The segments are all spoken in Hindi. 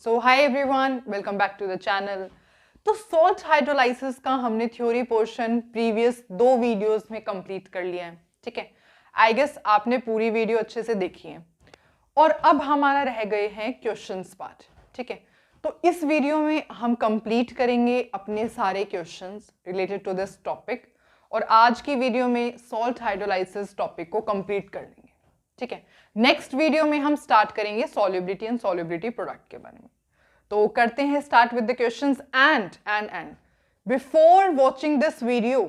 So hi everyone, welcome back to the channel. तो सॉल्ट हाइड्रोलाइसिस का हमने थ्योरी पोर्शन प्रीवियस 2 वीडियोस में कंप्लीट कर लिया है। ठीक है, आई गेस आपने पूरी वीडियो अच्छे से देखी है और अब हमारा रह गए हैं क्वेश्चंस पार्ट। ठीक है, तो इस वीडियो में हम कंप्लीट करेंगे अपने सारे questions related to this topic और आज की वीडियो में सॉल्ट हाइड्रोलाइसिस टॉपिक को कंप्लीट कर लेंगे। ठीक है, नेक्स्ट वीडियो में हम स्टार्ट करेंगे सॉल्युबिलिटी एंड सॉल्युबिलिटी प्रोडक्ट के बारे में। तो करते हैं start with the questions and before watching this video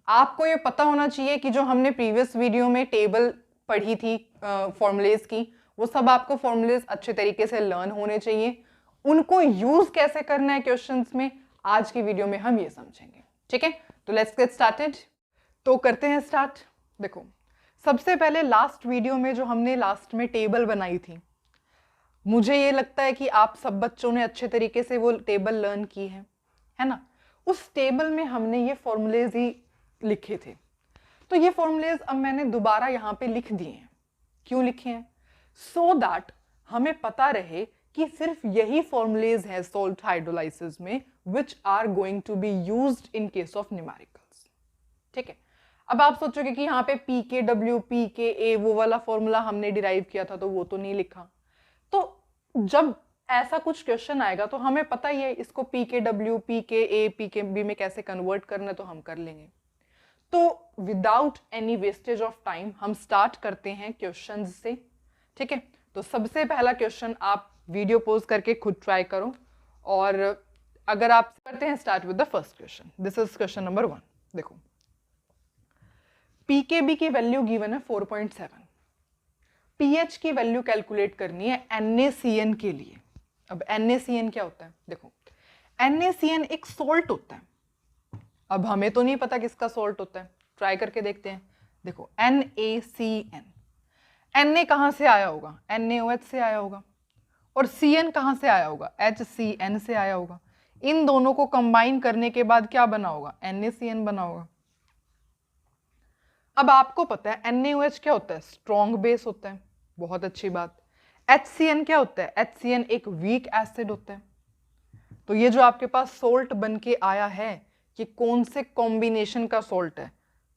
आपको ये पता होना चाहिए कि जो हमने प्रीवियस वीडियो में टेबल पढ़ी थी फॉर्मूलेज की, वो सब आपको फॉर्मूलेज अच्छे तरीके से लर्न होने चाहिए। उनको यूज कैसे करना है क्वेश्चंस में, आज की वीडियो में हम ये समझेंगे। ठीक है, तो लेट्स गेट स्टार्टेड। तो करते हैं स्टार्ट। देखो, सबसे पहले लास्ट वीडियो में जो हमने लास्ट में टेबल बनाई थी, मुझे ये लगता है कि आप सब बच्चों ने अच्छे तरीके से वो टेबल लर्न की है ना। उस टेबल में हमने ये फॉर्मूलेज ही लिखे थे, तो ये फॉर्मूलेज अब मैंने दोबारा यहाँ पे लिख दिए हैं। क्यों लिखे हैं? सो दैट हमें पता रहे कि सिर्फ यही फॉर्मूलेज है सॉल्ट हाइड्रोलाइसिस में which are going to be used in case of numericals. ठीक है, अब आप सोचोगे कि यहाँ पे पी के डब्ल्यू पी के ए वो वाला फॉर्मूला हमने डिराइव किया था तो वो तो नहीं लिखा। तो जब ऐसा कुछ क्वेश्चन आएगा तो हमें पता ही है इसको पी के डब्ल्यू पी के ए पी के बी में कैसे कन्वर्ट करना है, तो हम कर लेंगे। तो without any wastage of time हम स्टार्ट करते हैं क्वेश्चन से। ठीक है, तो सबसे पहला क्वेश्चन आप वीडियो पॉज करके खुद ट्राई करो और अगर आप करते हैं start with the first question. This is question number 1। देखो, पीकेबी की वैल्यू गिवन है 4.7। पीएच की वैल्यू कैलकुलेट करनी है NaCN के लिए। अब NaCN क्या होता है? देखो, NaCN एक सॉल्ट होता है। अब हमें तो नहीं पता किसका सॉल्ट होता है, ट्राई करके देखते हैं। देखो, NaCN, Na कहां से आया होगा? NaOH से आया होगा। और Cn कहां से आया होगा? HCN से आया होगा। इन दोनों को कंबाइन करने के बाद क्या बना होगा? NaCN बना होगा। अब आपको पता है NaOH क्या होता है? स्ट्रॉन्ग बेस होता है। बहुत अच्छी बात। HCN क्या होता है? HCN एक वीक एसिड होता है। तो ये जो आपके पास सोल्ट बन के आया है, ये कौन से कॉम्बिनेशन का सोल्ट है?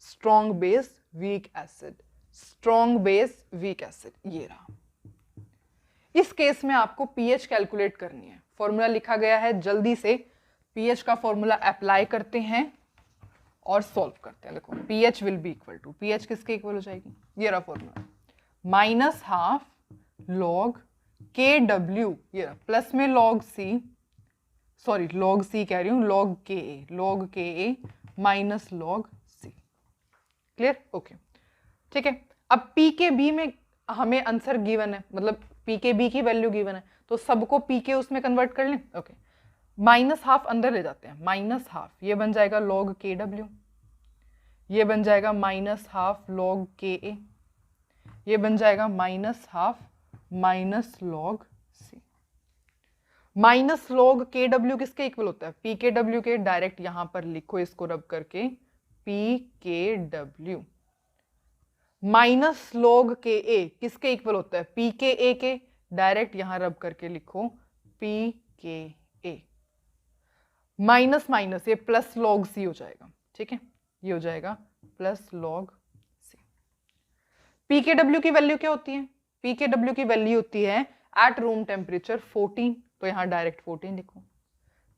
Strong base weak acid, strong base weak acid, ये रहा। इस केस में आपको पीएच कैलकुलेट करनी है। फॉर्मूला लिखा गया है, जल्दी से पीएच का फॉर्मूला अप्लाई करते हैं और सॉल्व करते हैं। देखो, pH will be equal to, pH किसके इक्वल हो जाएगी? ये रहा फॉर्मूला, -½ log KW, ये रहा, प्लस में log C, sorry log C कह रही हूँ, log KA minus log C। Clear? Okay, ठीक है। अब P के B में हमें आंसर गिवन है, मतलब P के B की वैल्यू गिवन है, तो सबको P के उसमें कन्वर्ट कर लें। ओके, -½ अंदर ले जाते हैं, -½ ये बन जाएगा log KW, ये बन जाएगा -½ log KA, ये बन जाएगा -½ log C। -log KW किसके इक्वल होता है? PKW के। डायरेक्ट यहां पर लिखो इसको रब करके, PKW। -log KA किसके इक्वल होता है? PKA के। डायरेक्ट यहां रब करके लिखो PKA। माइनस माइनस ये प्लस log C हो जाएगा। ठीक है, ये हो जाएगा प्लस log C। PKW की वैल्यू क्या होती है? PKW की वैल्यू होती है एट रूम टेम्परेचर 14, तो यहां डायरेक्ट 14 लिखो।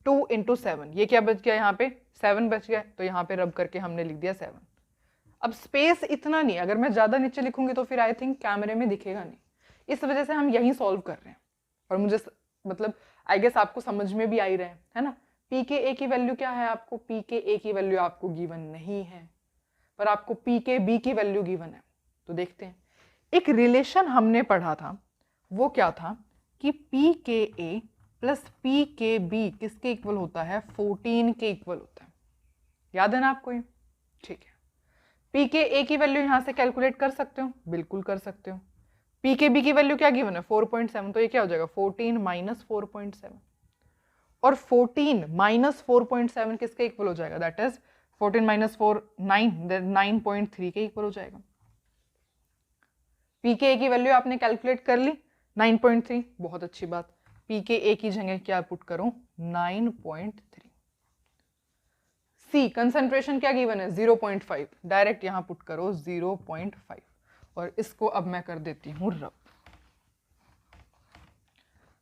2 × 7, ये क्या बच गया? यहाँ पे 7 बच गया, तो यहाँ पे रब करके हमने लिख दिया 7। अब स्पेस इतना नहीं, अगर मैं ज्यादा नीचे लिखूंगी तो फिर आई थिंक कैमरे में दिखेगा नहीं, इस वजह से हम यही सॉल्व कर रहे हैं। और मुझे मतलब आई गेस आपको समझ में भी आ ही रहे हैं, है ना। PKA की वैल्यू क्या है? आपको PKA की वैल्यू आपको गिवन नहीं है, पर आपको PKB की वैल्यू गिवन है। तो देखते हैं, एक रिलेशन हमने पढ़ा था, वो क्या था कि PKA प्लस PKB किसके इक्वल होता है? 14 के इक्वल होता है। याद है ना आपको ये? ठीक है, PKA की वैल्यू यहां से कैलकुलेट कर सकते हो, बिल्कुल कर सकते हो। PKB की वैल्यू क्या गिवन है? 4.7, तो ये क्या हो जाएगा? 14 - 4.7, और 14 - 4.7 किसके इक्वल हो जाएगा? दैट इज 14 - 4 9.3 के इक्वल हो जाएगा। PKA की वैल्यू आपने कैलकुलेट कर ली 9.3, बहुत अच्छी बात। पी के ए की जगह क्या पुट करो 9.3। सी कंसंट्रेशन क्या गिवन है 0.5, डायरेक्ट यहां पुट करो 0.5 और इसको अब मैं कर देती हूं रब।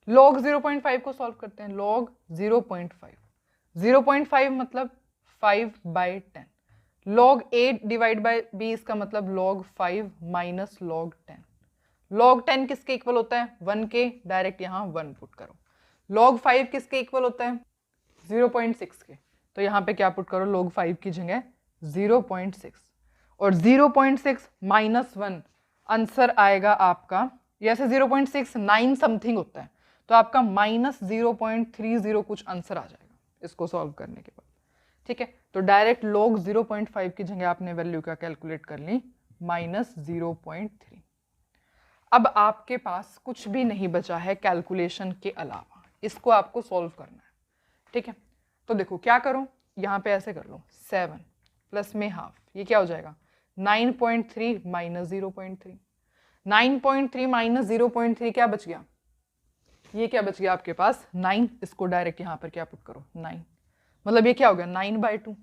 लॉग 0.5 को सॉल्व करते हैं। लॉग 0.5 मतलब 5/10। Log a divide by b इसका मतलब log 5 माइनस log 10। log 10 किसके इक्वल होता है 1 के, डायरेक्ट यहां 1 पुट करो। log 5 किसके इक्वल होता है 0.6 के, तो यहां पे क्या पुट करो log 5 की जगह 0.6 और 0.6 माइनस 1 आंसर आएगा आपका, जैसे 0.69 समथिंग होता है तो आपका माइनस 0.30 कुछ आंसर आ जाएगा इसको सॉल्व करने के बाद। ठीक है, तो डायरेक्ट log 0.5 की जगह आपने वैल्यू क्या कैलकुलेट कर ली माइनस 0.3। अब आपके पास कुछ भी नहीं बचा है कैलकुलेशन के अलावा, इसको आपको सॉल्व करना है। ठीक है, तो देखो क्या करो, यहाँ पे ऐसे कर लो 7 प्लस में हाफ, ये क्या हो जाएगा 9.3 माइनस 0.3। 9.3 माइनस 0.3 क्या बच गया, ये क्या बच गया आपके पास 9, इसको डायरेक्ट यहाँ पर क्या पुट करो 9, मतलब ये क्या हो गया 9/2।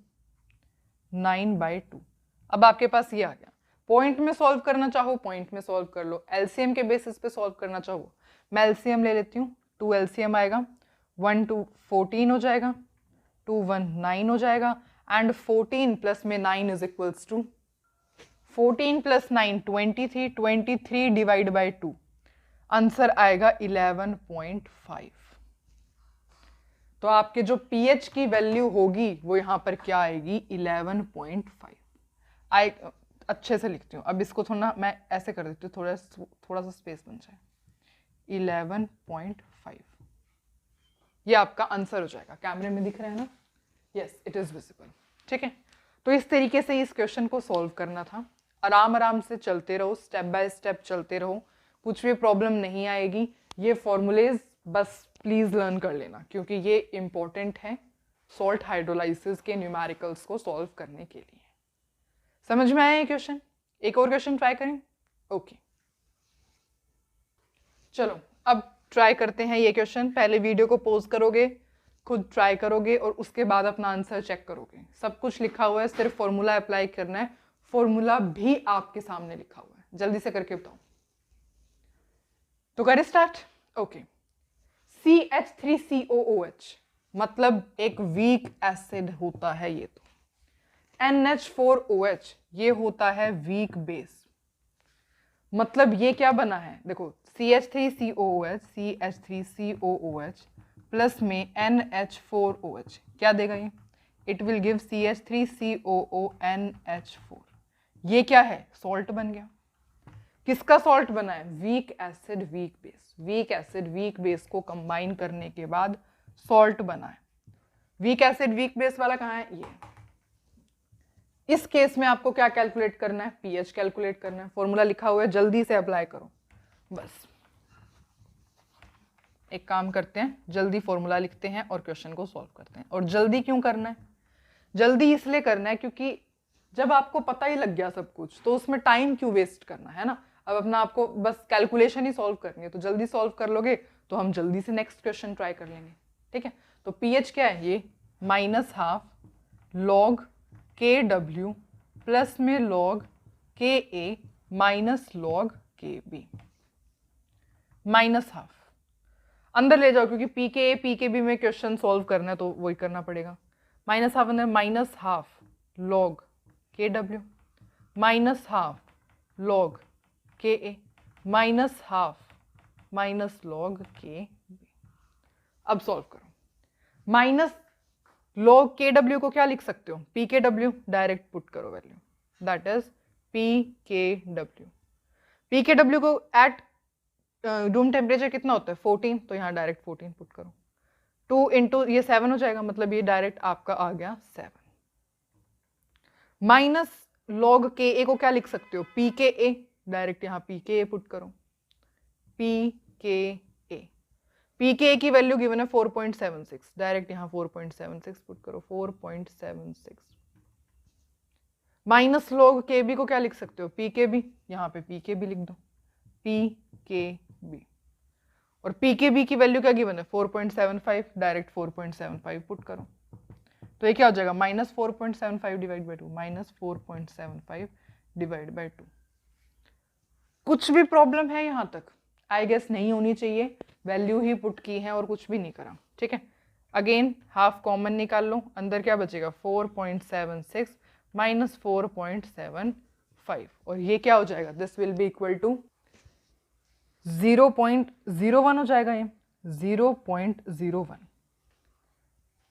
9/2। अब आपके पास ये आ गया। पॉइंट में सॉल्व करना चाहो पॉइंट में सॉल्व कर लो, एलसीएम के बेसिस पे सॉल्व करना चाहो मैं एलसीएम ले लेती हूँ। 2 एलसीएम आएगा, 1 2 14 हो जाएगा, 2 1 9 हो जाएगा एंड 14 प्लस में 9 is equals to 14 plus 9 23, 23 divide by 2 answer आएगा 11.5। तो आपके जो पीएच की वैल्यू होगी वो यहां पर क्या आएगी 11.5। अच्छे से लिखती हूँ, अब इसको थोड़ा मैं ऐसे कर देती हूँ, थोड़ा सा स्पेस बन जाए। 11.5 ये आपका आंसर हो जाएगा। कैमरे में दिख रहा है ना, यस इट इज विजिबल। ठीक है, तो इस तरीके से इस क्वेश्चन को सॉल्व करना था। आराम आराम से चलते रहो, स्टेप बाय स्टेप चलते रहो, कुछ भी प्रॉब्लम नहीं आएगी। ये फॉर्मूलेज बस प्लीज लर्न कर लेना क्योंकि ये इंपॉर्टेंट है सॉल्ट हाइड्रोलाइसिस के न्यूमेरिकल्स को सॉल्व करने के लिए। समझ में आया ये क्वेश्चन? एक और क्वेश्चन ट्राई करें। ओके चलो अब ट्राई करते हैं ये क्वेश्चन। पहले वीडियो को पॉज करोगे, खुद ट्राई करोगे और उसके बाद अपना आंसर चेक करोगे। सब कुछ लिखा हुआ है, सिर्फ फॉर्मूला अप्लाई करना है। फॉर्मूला भी आपके सामने लिखा हुआ है, जल्दी से करके बताओ। तो करें स्टार्ट। ओके, CH3COOH मतलब एक वीक एसिड होता है ये, तो NH4OH ये होता है वीक बेस। मतलब ये क्या बना है, देखो CH3COOH प्लस में NH4OH क्या देगा ये, इट विल गिव CH3COONH4। ये क्या है, सॉल्ट बन गया। किसका सॉल्ट बना है, weak acid weak base. Weak acid weak base को कंबाइन करने के बाद सॉल्ट बना है। वीक एसिड वीक बेस वाला कहाँ है, ये। इस केस में आपको क्या कैलकुलेट करना है, पीएच कैलकुलेट करना है। फॉर्मूला लिखा हुआ है, जल्दी से अप्लाई करो। बस एक काम करते हैं, जल्दी फॉर्मूला लिखते हैं और क्वेश्चन को सॉल्व करते हैं। और जल्दी क्यों करना है, जल्दी इसलिए करना है क्योंकि जब आपको पता ही लग गया सब कुछ तो उसमें टाइम क्यों वेस्ट करना है ना। अब अपना आपको बस कैलकुलेशन ही सॉल्व करनी है, तो जल्दी सॉल्व कर लोगे तो हम जल्दी से नेक्स्ट क्वेश्चन ट्राई कर लेंगे। ठीक है, तो पीएच क्या है, ये -½ log KW प्लस में log KA minus log KB -½ अंदर ले जाओ क्योंकि PKA PKB में क्वेश्चन सॉल्व करना है तो वही करना पड़ेगा। -½ अंदर -½ log KW -½ log KA -½ minus log KB। अब सॉल्व करो। माइनस log KW को क्या लिख सकते हो, PKW, डायरेक्ट पुट करो value, that is PKW। PKW को एट रूम टेम्परेचर कितना होता है 14, तो यहाँ डायरेक्ट 14 पुट करो। 2 इंटू ये 7 हो जाएगा, मतलब ये डायरेक्ट आपका आ गया 7। माइनस log KA को क्या लिख सकते हो, PKA, डायरेक्ट यहाँ PKA पुट करो, PKA। PKA की वैल्यू गिवन है 4.76, डायरेक्ट यहाँ 4.76 पुट करो, 4.76। माइनस log KB को क्या लिख सकते हो, PKB, यहाँ पे PKB लिख दो, PKB। और पी के बी की वैल्यू क्या गिवन है 4.75, डायरेक्ट 4.75 पुट करो तो ये क्या हो जाएगा -4.75 डिवाइड बाई 2, -4.75 डिवाइड बाई 2। कुछ भी प्रॉब्लम है यहाँ तक? आई गेस नहीं होनी चाहिए, वैल्यू ही पुट की है और कुछ भी नहीं करा। ठीक है, अगेन हाफ कॉमन निकाल लो, अंदर क्या बचेगा 4.76 माइनस 4.75 और ये क्या हो जाएगा, this will be equal to 0.01 हो जाएगा, ये 0.01।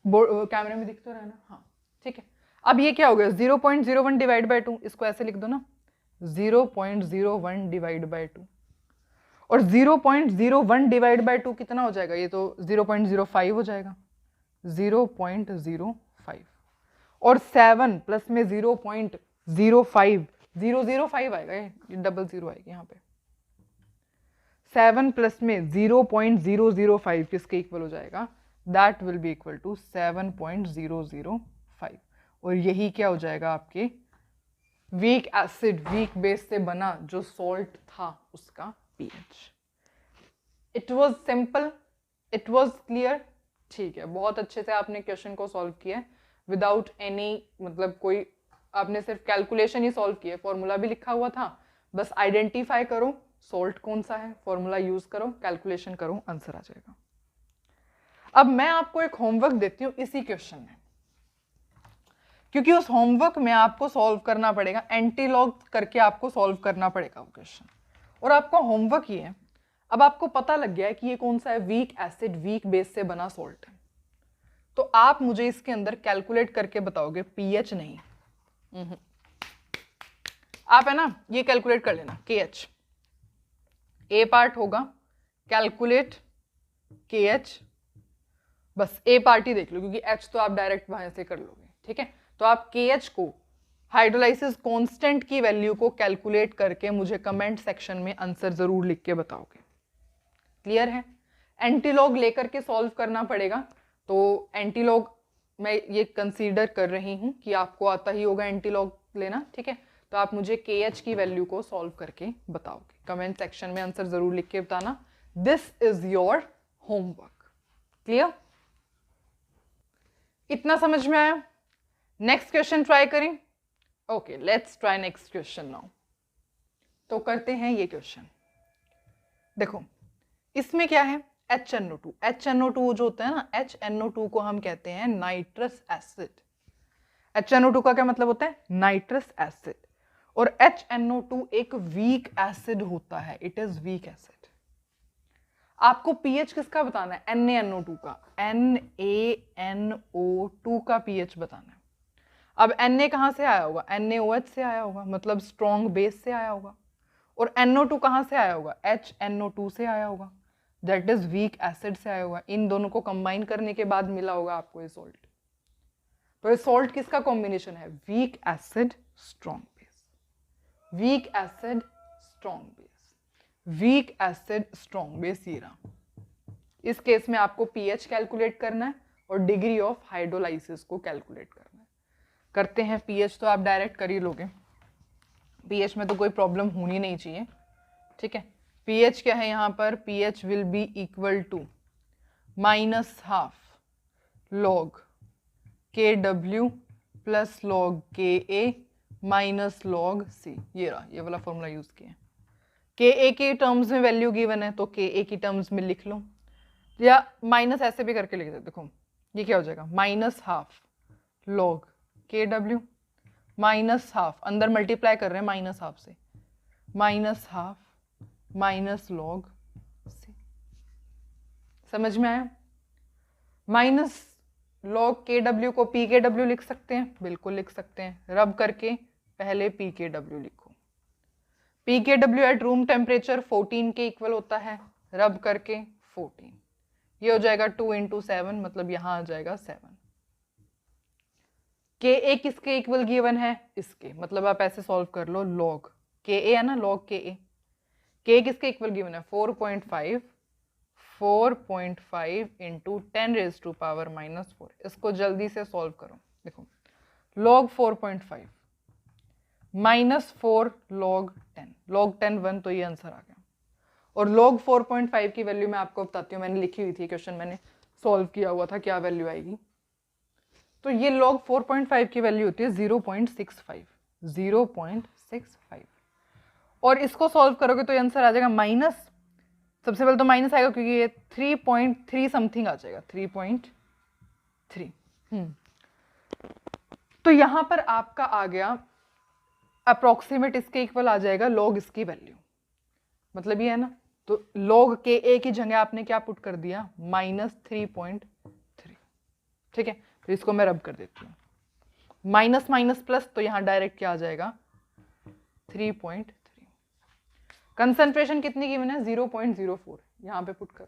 कैमरे में दिख तो रहा है ना? हाँ ठीक है। अब ये क्या हो गया 0.01 डिवाइड बाई 2, इसको ऐसे लिख दो ना 0.01 डिवाइड बाई 2 और 0.01 डिवाइड बाई 2 कितना हो जाएगा, ये तो 0.05 हो जाएगा 0.05 और 7 प्लस में 0.05 005 आएगा, ये डबल जीरो आएगी यहाँ पे। 7 प्लस में 0.005 किसके इक्वल हो जाएगा, that will be equal to 7.005 और यही क्या हो जाएगा आपके वीक एसिड वीक बेस से बना जो सॉल्ट था उसका pH. It was simple, it was clear. ठीक है, बहुत अच्छे से आपने क्वेश्चन को सॉल्व किया विदाउट एनी, मतलब कोई आपने सिर्फ कैलकुलेशन ही सॉल्व किया, फॉर्मूला भी लिखा हुआ था, बस आइडेंटिफाई करो सॉल्ट कौन सा है, फॉर्मूला यूज करो, कैलकुलेशन करो, आंसर आ जाएगा। अब मैं आपको एक होमवर्क देती हूँ इसी क्वेश्चन में, क्योंकि उस होमवर्क में आपको सॉल्व करना पड़ेगा, एंटीलॉग करके आपको सॉल्व करना पड़ेगा वो क्वेश्चन। और आपका होमवर्क ये है, अब आपको पता लग गया है कि ये कौन सा है, वीक एसिड वीक बेस से बना सॉल्ट है, तो आप मुझे इसके अंदर कैलकुलेट करके बताओगे, पीएच नहीं। आप है ना ये कैलकुलेट कर लेना, केएच ए पार्ट होगा, कैलकुलेट केएच, बस ए पार्ट ही देख लो क्योंकि एच तो आप डायरेक्ट वहां से कर लोगे। ठीक है, तो आप केएच को हाइड्रोलाइसिस कांस्टेंट की वैल्यू को कैलकुलेट करके मुझे कमेंट सेक्शन में आंसर जरूर लिख के बताओगे। क्लियर है? एंटीलॉग लेकर के सॉल्व करना पड़ेगा, तो एंटीलॉग मैं ये कंसीडर कर रही हूं कि आपको आता ही होगा एंटीलॉग लेना। ठीक है, तो आप मुझे केएच की वैल्यू को सॉल्व करके बताओगे, कमेंट सेक्शन में आंसर जरूर लिख के बताना। This is your homework. Clear? इतना समझ में आया? नेक्स्ट क्वेश्चन ट्राई करें। Okay, let's try next question now. तो करते हैं ये क्वेश्चन। देखो इसमें क्या है, HNO2। HNO2 जो होता है ना, HNO2 को हम कहते हैं नाइट्रस एसिड। HNO2 का क्या मतलब होता है, नाइट्रस एसिड। और HNO2 एक वीक एसिड होता है, इट इज वीक एसिड। आपको पीएच किसका बताना है, NaNO2 का, NaNO2 का पीएच बताना है। अब Na कहाँ से आया होगा, NaOH से आया होगा, मतलब स्ट्रॉन्ग बेस से आया होगा। और NO2 कहाँ से आया होगा, HNO2 से आया होगा, दैट इज वीक एसिड से आया होगा। इन दोनों को कंबाइन करने के बाद मिला होगा आपको ये सॉल्ट। तो ये सॉल्ट किसका कॉम्बिनेशन है, weak acid strong base, weak acid strong base, weak acid strong base. ये रहा। इस केस में आपको पीएच कैलकुलेट करना है और डिग्री ऑफ हाइड्रोलाइसिस को कैलकुलेट करना है। करते हैं, पीएच तो आप डायरेक्ट कर ही लोगे, पीएच में तो कोई प्रॉब्लम होनी नहीं चाहिए। ठीक है, पीएच क्या है यहाँ पर, pH will be equal to -½ log KW plus log KA minus log C। ये रहा, ये वाला फॉर्मूला यूज किया। KA के टर्म्स में वैल्यू गिवन है तो KA की टर्म्स में लिख लो, या माइनस ऐसे भी करके लिख दो। देखो ये क्या हो जाएगा, -½ log KW -½ अंदर मल्टीप्लाई कर रहे हैं -½ से, -½ माइनस log C। समझ में आया? माइनस log KW को PKW लिख सकते हैं, बिल्कुल लिख सकते हैं। रब करके पहले PKW लिखो। PKW एट रूम टेम्परेचर 14 के इक्वल होता है, रब करके 14। ये हो जाएगा 2 × 7, मतलब यहां आ जाएगा 7। KA किसके इक्वल गिवन है, इसके, मतलब आप ऐसे सॉल्व कर लो, log KA है ना, log KA। K किसके इक्वल गिवन है, 4.5 इंटू 10⁻⁻⁴। इसको जल्दी से सॉल्व करो। देखो log 4.5 -4 log 10, log 10 1, तो ये आंसर आ गया। और log 4.5 की वैल्यू मैं आपको बताती हूँ, मैंने लिखी हुई थी, क्वेश्चन मैंने सॉल्व किया हुआ था, क्या वैल्यू आएगी। तो ये log 4.5 की वैल्यू होती है 0.65, 0.65। और इसको सॉल्व करोगे तो आंसर आ जाएगा माइनस, सबसे पहले तो माइनस आएगा क्योंकि ये 3.3 समथिंग आ जाएगा, 3.3। तो यहां पर आपका आ गया अप्रोक्सीमेट, इसके इक्वल आ जाएगा log इसकी वैल्यू, मतलब ये है ना। तो log के ए की जगह आपने क्या पुट कर दिया, -3.3। ठीक है, तो इसको मैं रब कर देती हूँ, माइनस माइनस प्लस, तो यहाँ डायरेक्ट क्या आ जाएगा 3.3। कंसंट्रेशन कितनी गिवन है 0.04, यहाँ पे पुट करो,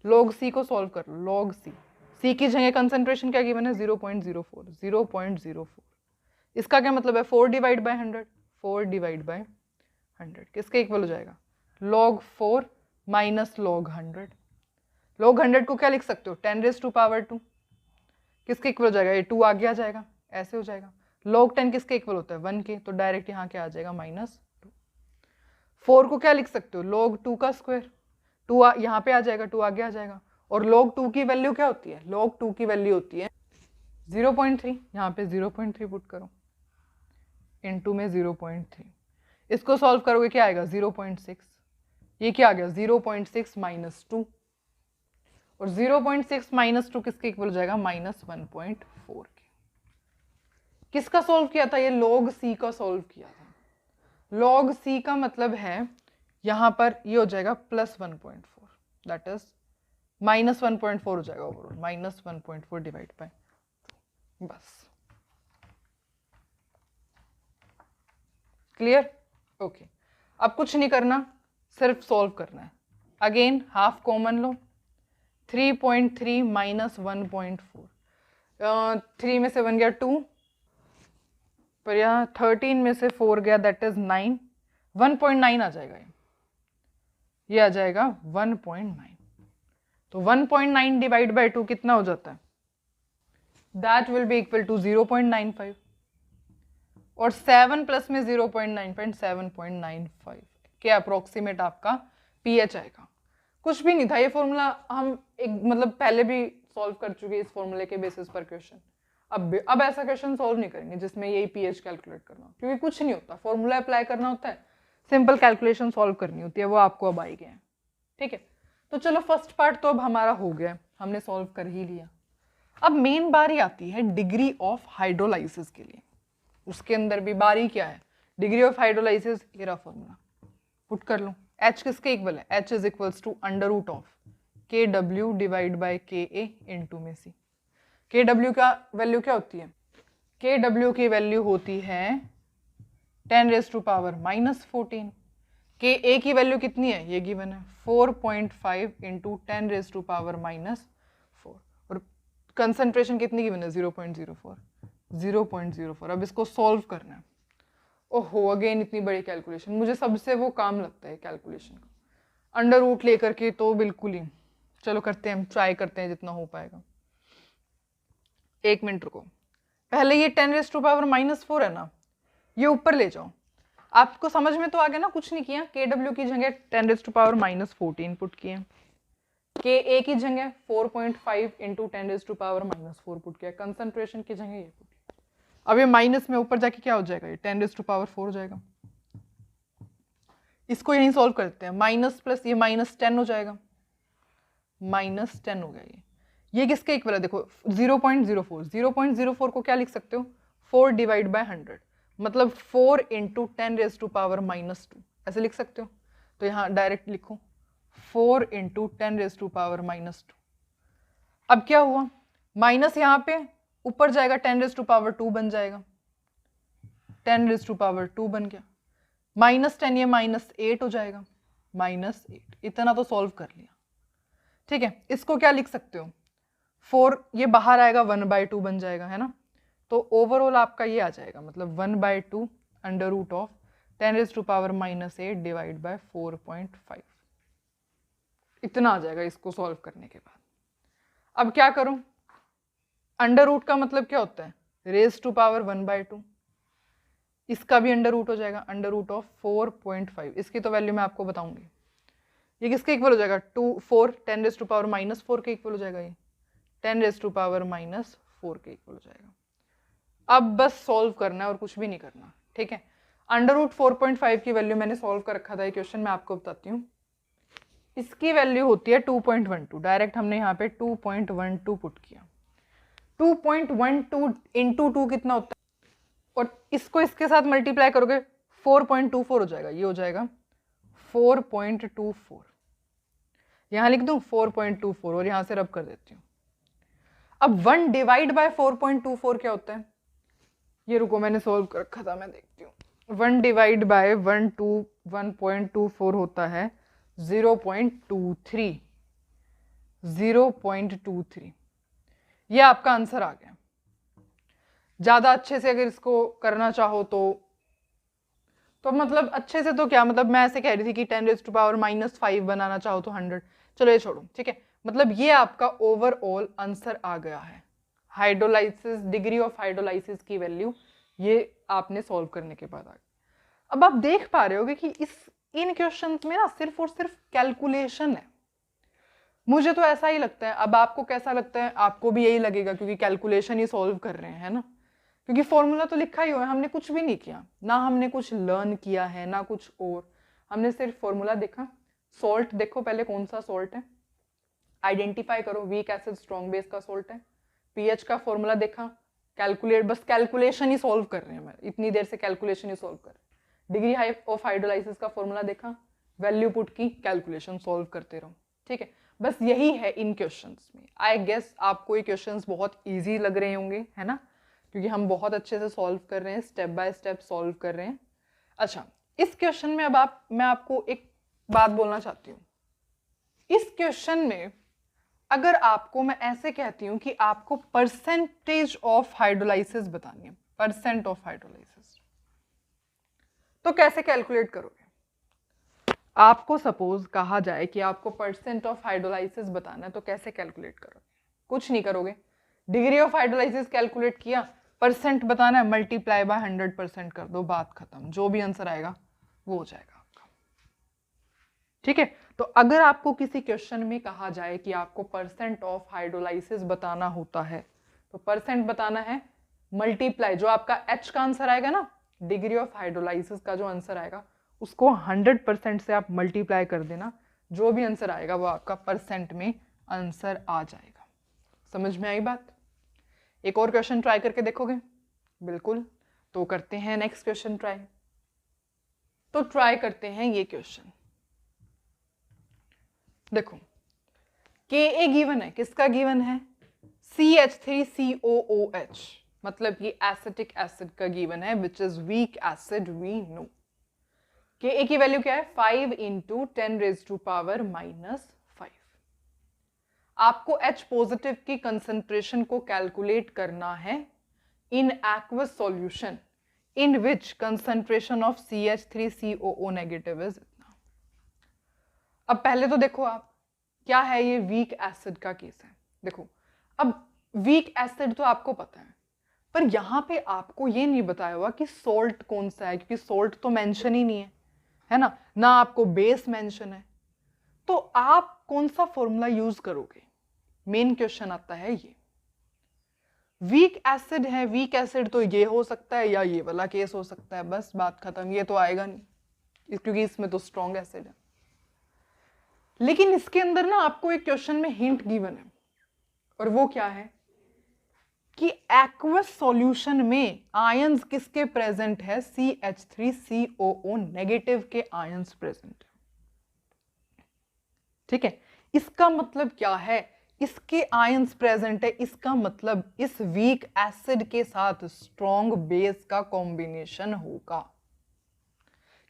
log C को सॉल्व कर लो, log C की जगह कंसंट्रेशन क्या गिवन है 0.04, 0.04। इसका क्या मतलब है 4 डिवाइड बाय 100, 4 डिवाइड बाय 100 किसके इक्वल हो जाएगा, log 4 माइनस log 100। log 100 को क्या लिख सकते हो 10⁻², किसके इक्वल हो जाएगा, ये 2 आगे आ जाएगा, ऐसे हो जाएगा। log 10 किसके इक्वल होता है 1 के, तो डायरेक्ट यहाँ क्या आ जाएगा -2। 4 को क्या लिख सकते हो log 2 का स्क्वायर, 2 यहाँ पे आ जाएगा, 2 आगे आ जाएगा। और log 2 की वैल्यू क्या होती है, log 2 की वैल्यू होती है 0.3, यहाँ पे 0.3 पुट करो, इनटू में 0.3, इसको सॉल्व करोगे क्या आएगा 0.6, ये क्या आ गया 0.6 माइनस 2, और 0.6 माइनस 2 किसके इक्वल हो जाएगा -1.4 के। किसका सॉल्व किया था, ये log C का सॉल्व किया था। log C का मतलब है यहाँ पर ये हो जाएगा +1.4, दैट इज -1.4 हो जाएगा ओवरऑल, -1.4 डिवाइड बाय, बस क्लियर। ओके, अब कुछ नहीं करना, सिर्फ सॉल्व करना है। अगेन हाफ कॉमन लो, 3.3 माइनस 1.4, 3 में से 1 गया 2, पर यहाँ 13 में से 4 गया, दैट इज 9, 1.9 आ जाएगा, ये आ जाएगा 1.9। तो 1.9 डिवाइड बाय 2 कितना हो जाता है, that will be equal to 0.95, और 7 प्लस में 0.9, 7.95 के अप्रोक्सीमेट आपका पीएच आएगा। कुछ भी नहीं था ये फॉर्मूला, हम एक मतलब पहले भी सॉल्व कर चुके इस फॉर्मूले के बेसिस पर क्वेश्चन। अब ऐसा क्वेश्चन सॉल्व नहीं करेंगे जिसमें यही पीएच कैलकुलेट करना हो, क्योंकि कुछ नहीं होता, फॉर्मूला अप्लाई करना होता है, सिंपल कैलकुलेशन सॉल्व करनी होती है, वो आपको अब आई गए हैं। ठीक है, तो चलो फर्स्ट पार्ट तो अब हमारा हो गया, हमने सॉल्व कर ही लिया। अब मेन बारी आती है डिग्री ऑफ हाइड्रोलाइसिस के लिए, उसके अंदर भी बारी क्या है, डिग्री ऑफ हाइड्रोलाइसिस, ये रहा फॉर्मूला, पुट कर लो। H किसके इक्वल है, H is equals to √ KW divide by KA into में C। KW का वैल्यू क्या होती है, KW की वैल्यू होती है 10⁻⁻14। KA की वैल्यू कितनी है, ये गिवन है 4.5 इंटू 10⁻⁻4, और कंसंट्रेशन कितनी गिवन है 0.04, 0.04। अब इसको सॉल्व करना है। ओहो, अगेन इतनी बड़ी कैलकुलेशन, मुझे सबसे वो काम लगता है कैलकुलेशन का, √ लेकर के तो बिल्कुल ही। चलो करते हैं, हम ट्राई करते हैं जितना हो पाएगा। 1 मिनट रुको, पहले ये 10⁻⁻4 है ना, ये ऊपर ले जाओ। आपको समझ में तो आ गया ना, कुछ नहीं किया, KW की जगह 10⁻⁻14 पुट किए, KA की जगह 4.5 इंटू 10⁻⁻4 पुट किया, कंसंट्रेशन की जगह ये पुट किया। अब ये माइनस में ऊपर जाके क्या हो जाएगा, ये 10⁻4 हो जाएगा। इसको यहीं सॉल्व करते हैं, माइनस प्लस ये -10 हो जाएगा, -10 हो गया। ये किसके इक्वल है, देखो 0.04, 0.04 को क्या लिख सकते हो 4 डिवाइड बाय 100, मतलब 4 इंटू 10⁻⁻2 ऐसे लिख सकते हो। तो यहाँ डायरेक्ट लिखो 4 इंटू 10⁻⁻2। अब क्या हुआ, माइनस यहाँ पे ऊपर जाएगा 10⁻2 बन जाएगा, 10⁻2 बन गया, -10 ये -8 हो जाएगा, -8। इतना तो सॉल्व कर लिया। ठीक है, इसको क्या लिख सकते हो 4 ये बाहर आएगा 1/2 बन जाएगा, है ना। तो ओवरऑल आपका ये आ जाएगा, मतलब 1/2 √ 10⁻⁻8 डिवाइड बाय 4.5, इतना आ जाएगा इसको सॉल्व करने के बाद। अब क्या करूं, √ का मतलब क्या होता है ⁻⁻ 1/2, इसका भी √ हो जाएगा, √ 4.5, इसकी तो वैल्यू मैं आपको बताऊंगी। ये किसके इक्वल हो जाएगा? 4 10⁻⁻4 के इक्वल हो जाएगा, ये 10⁻⁻4 के इक्वल हो जाएगा। अब बस सॉल्व करना है और कुछ भी नहीं करना, ठीक है। √4.5 की वैल्यू मैंने सॉल्व कर रखा था ये क्वेश्चन, मैं आपको बताती हूँ। इसकी वैल्यू होती है 2.12, डायरेक्ट हमने यहाँ पे 2.12 पुट किया। 2.12 इंटू 2 कितना होता है, और इसको इसके साथ मल्टीप्लाई करोगे 4.24 हो जाएगा, ये हो जाएगा 4.24। यहाँ लिख दूं 4.24 और यहाँ से रब कर देती हूँ। अब 1 डिवाइड बाय 4.24 क्या होता है? ये रुको, मैंने सॉल्व कर रखा था, मैं देखती हूँ। 1 डिवाइड बाय 1.24 होता है 0.23। 0.23 ये आपका आंसर आ गया। ज्यादा अच्छे से अगर इसको करना चाहो तो मतलब अच्छे से तो क्या, मतलब मैं ऐसे कह रही थी कि 10⁻⁻5 बनाना चाहो तो 100। चलो ये छोड़ो, ठीक है। मतलब ये आपका ओवरऑल आंसर आ गया है। हाइड्रोलाइसिस, डिग्री ऑफ हाइड्रोलाइसिस की वैल्यू ये आपने सॉल्व करने के बाद आ गई। अब आप देख पा रहे होगे कि इन क्वेश्चंस में ना सिर्फ और सिर्फ कैलकुलेशन है। मुझे तो ऐसा ही लगता है, अब आपको कैसा लगता है? आपको भी यही लगेगा, क्योंकि कैलकुलेशन ही सॉल्व कर रहे हैं, है ना। क्योंकि फॉर्मूला तो लिखा ही हुआ है, हमने कुछ भी नहीं किया, ना हमने कुछ लर्न किया है ना कुछ और, हमने सिर्फ फॉर्मूला देखा। सॉल्ट देखो पहले कौन सा सॉल्ट है, आइडेंटिफाई करो, वीक एसिड स्ट्रॉन्ग बेस का सॉल्ट है। पीएच का फॉर्मूला देखा, कैलकुलेट, बस कैलकुलेशन ही सॉल्व कर रहे हैं, मैं इतनी देर से कैलकुलेशन ही सॉल्व कर रहे हैं। डिग्री ऑफ हाइड्रोलाइसिस का फॉर्मूला देखा, वैल्यू पुट की, कैलकुलेशन सॉल्व करते रहो, ठीक है। बस यही है इन क्वेश्चंस में। आई गेस आपको ये क्वेश्चंस बहुत इजी लग रहे होंगे, है ना, क्योंकि हम बहुत अच्छे से सॉल्व कर रहे हैं, स्टेप बाय स्टेप सॉल्व कर रहे हैं। अच्छा, इस क्वेश्चन में अब मैं आपको एक बात बोलना चाहती हूँ। इस क्वेश्चन में अगर आपको मैं ऐसे कहती हूँ कि आपको परसेंटेज ऑफ हाइड्रोलाइसिस बतानी है, परसेंट ऑफ हाइड्रोलाइसिस, तो कैसे कैलकुलेट करोगे? आपको सपोज कहा जाए कि आपको परसेंट ऑफ हाइड्रोलाइसिस बताना है, तो कैसे कैलकुलेट करोगे? कुछ नहीं करोगे, डिग्री ऑफ हाइड्रोलाइसिस कैलकुलेट किया, परसेंट बताना है, मल्टीप्लाई बाय 100% कर दो, बात खत्म। जो भी आंसर आएगा वो हो जाएगा आपका, ठीक है। तो अगर आपको किसी क्वेश्चन में कहा जाए कि आपको परसेंट ऑफ हाइड्रोलाइसिस बताना होता है, तो परसेंट बताना है, मल्टीप्लाई, जो आपका एच का आंसर आएगा ना, डिग्री ऑफ हाइड्रोलाइसिस का जो आंसर आएगा उसको 100% से आप मल्टीप्लाई कर देना, जो भी आंसर आएगा वो आपका परसेंट में आंसर आ जाएगा। समझ में आई बात? एक और क्वेश्चन ट्राई करके देखोगे? बिल्कुल, तो करते हैं नेक्स्ट क्वेश्चन ट्राई। तो ट्राई करते हैं ये क्वेश्चन। देखो, Ka गिवन है, किसका गिवन है? CH3COOH, मतलब ये एसिटिक एसिड का गिवन है, which is weak acid, we know. Ka की वैल्यू क्या है? 5 × 10⁻⁻5। आपको H पॉजिटिव की कंसंट्रेशन को कैलकुलेट करना है in aqueous solution in which concentration of CH3COO negative is इतना। अब पहले तो देखो आप, क्या है ये? वीक एसिड का केस है। देखो, अब वीक एसिड तो आपको पता है, पर यहां पे आपको ये नहीं बताया हुआ कि सॉल्ट कौन सा है, क्योंकि सॉल्ट तो मेंशन ही नहीं है ना आपको बेस मेंशन है। तो आप कौन सा फॉर्मूला यूज करोगे? मेन क्वेश्चन आता है ये। वीक एसिड है, वीक एसिड तो ये हो सकता है या ये वाला केस हो सकता है, बस बात खत्म। ये तो आएगा नहीं, क्योंकि इसमें तो स्ट्रॉन्ग एसिड है। लेकिन इसके अंदर ना आपको एक क्वेश्चन में हिंट गिवन है, और वो क्या है कि एक्वस सॉल्यूशन में आयंस किसके प्रेजेंट है? CH3COO नेगेटिव के आयंस प्रेजेंट है, ठीक है। इसका मतलब क्या है? इसके आयंस प्रेजेंट है, इसका मतलब इस वीक एसिड के साथ स्ट्रॉन्ग बेस का कॉम्बिनेशन होगा।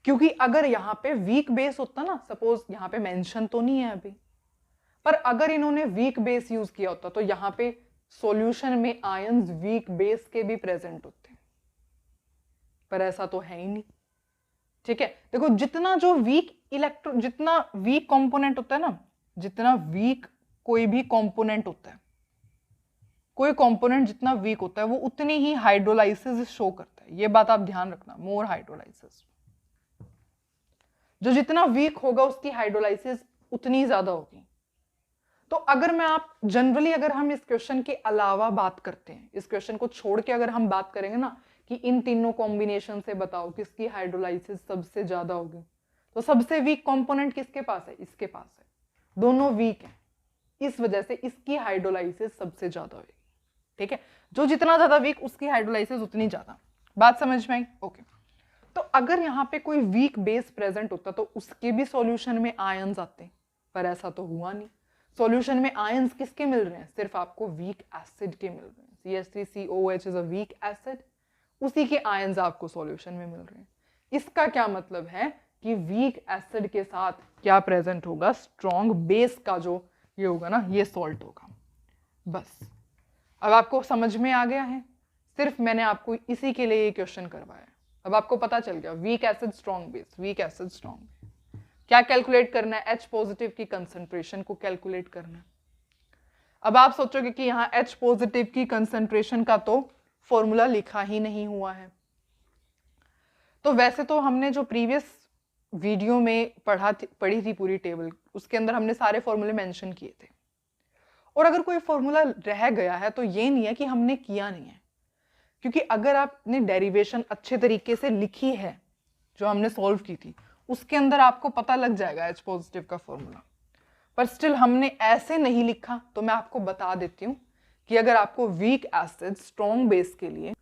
क्योंकि अगर यहां पे वीक बेस होता ना, सपोज यहां पे मेंशन तो नहीं है अभी, पर अगर इन्होंने वीक बेस यूज किया होता तो यहां पे सॉल्यूशन में आयंस वीक बेस के भी प्रेजेंट होते, पर ऐसा तो है ही नहीं, ठीक है। देखो, जितना जो वीक जितना वीक कंपोनेंट होता है ना, जितना वीक कोई भी कंपोनेंट होता है, कोई कंपोनेंट जितना वीक होता है वो उतनी ही हाइड्रोलाइसिस शो करता है। ये बात आप ध्यान रखना, मोर हाइड्रोलाइसिस। जो जितना वीक होगा उसकी हाइड्रोलाइसिस उतनी ज्यादा होगी। तो अगर मैं आप जनरली अगर हम इस क्वेश्चन के अलावा बात करते हैं, इस क्वेश्चन को छोड़ के अगर हम बात करेंगे ना कि इन तीनों कॉम्बिनेशन से बताओ किसकी हाइड्रोलाइसिस सबसे ज्यादा होगी, तो सबसे वीक कंपोनेंट किसके पास है? इसके पास है। दोनों वीक है, इस वजह से इसकी हाइड्रोलाइसिस सबसे ज्यादा होगी। ठीक है, जो जितना ज्यादा वीक उसकी हाइड्रोलाइसिस उतनी ज्यादा। बात समझ में आई? ओके। तो अगर यहाँ पे कोई वीक बेस प्रेजेंट होता तो उसके भी सॉल्यूशन में आयंस आते, पर ऐसा तो हुआ नहीं। सॉल्यूशन में आयंस किसके मिल रहे हैं? सिर्फ आपको वीक एसिड के मिल रहे हैं। CH3COOH is a weak acid, उसी के आयंस आपको सॉल्यूशन में मिल रहे हैं। इसका क्या मतलब है कि वीक एसिड के साथ क्या प्रेजेंट होगा? स्ट्रॉन्ग बेस का जो ये होगा ना, ये सॉल्ट होगा। बस अब आपको समझ में आ गया है, सिर्फ मैंने आपको इसी के लिए ये क्वेश्चन करवाया। अब आपको पता चल गया weak acid strong base, weak acid strong. क्या कैलकुलेट करना है? H पॉजिटिव की कंसंट्रेशन को कैलकुलेट करना है। अब आप सोचोगे कि यहाँ H पॉजिटिव की कंसंट्रेशन का तो फॉर्मूला लिखा ही नहीं हुआ है। तो वैसे तो हमने जो प्रीवियस वीडियो में पढ़ी थी पूरी टेबल, उसके अंदर हमने सारे फॉर्मूले मेंशन किए थे। और अगर कोई फॉर्मूला रह गया है तो ये नहीं है कि हमने किया नहीं है, क्योंकि अगर आपने डेरिवेशन अच्छे तरीके से लिखी है जो हमने सॉल्व की थी, उसके अंदर आपको पता लग जाएगा H पॉजिटिव का फॉर्मूला। पर स्टिल हमने ऐसे नहीं लिखा, तो मैं आपको बता देती हूँ कि अगर आपको वीक एसिड स्ट्रॉन्ग बेस के लिए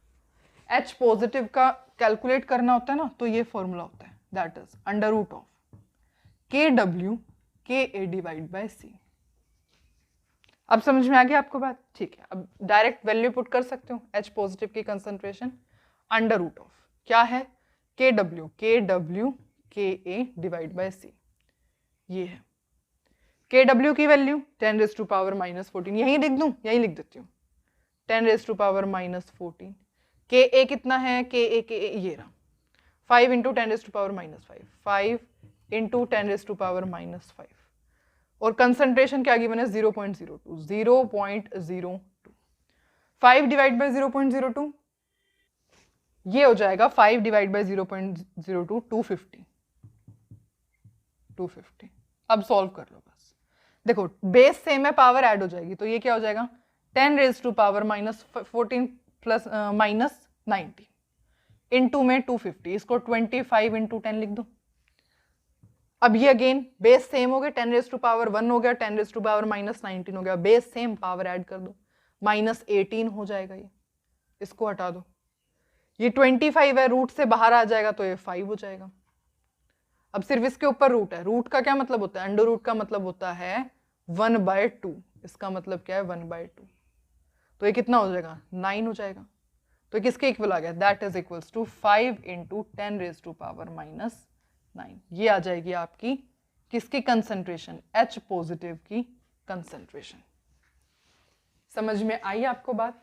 H पॉजिटिव का कैलकुलेट करना होता है ना, तो ये फॉर्मूला होता है, that is under root of KW KA divide by C। अब समझ में आ गया आपको बात? ठीक है, अब डायरेक्ट वैल्यू पुट कर सकते हो। H पॉजिटिव की कंसंट्रेशन अंडर रूट ऑफ क्या है? KW KA divide by C, ये है। KW की वैल्यू 10⁻⁻14, यही लिख दूं? यही लिख देती हूँ, 10⁻⁻14। KA कितना है? KA ये रहा 5 × 10⁻⁻5, 5 × 10⁻⁻5। और कंसंट्रेशन क्या गिवन है? 0.02, 0.02। 5 डिवाइड बाय 0.02 ये हो जाएगा 5 डिवाइड बाय 0.02 250। अब सॉल्व कर लो बस। देखो बेस सेम है, पावर ऐड हो जाएगी, तो ये क्या हो जाएगा? 10⁻⁻14 प्लस -90 इनटू में 250, इसको 25 × 10 लिख दो। अब ये अगेन बेस सेम हो गए, 10⁻1 हो गया, 10⁻⁻19 हो गया, बेस सेम, पावर ऐड कर दो, -18 हो जाएगा। ये इसको हटा दो, ये 25 है, रूट से बाहर आ जाएगा तो ये 5 हो जाएगा। अब सिर्फ इसके ऊपर रूट है। रूट का क्या मतलब होता है? अंडर रूट का मतलब होता है 1/2। इसका मतलब क्या है? 1/2। तो ये कितना हो जाएगा? 9 हो जाएगा। तो ये किसके इक्वल आ गया? That is equals to 5 × 10⁻⁻9। ये आ जाएगी आपकी किसकी कंसंट्रेशन? H पॉजिटिव की कंसंट्रेशन। समझ में आई आपको बात?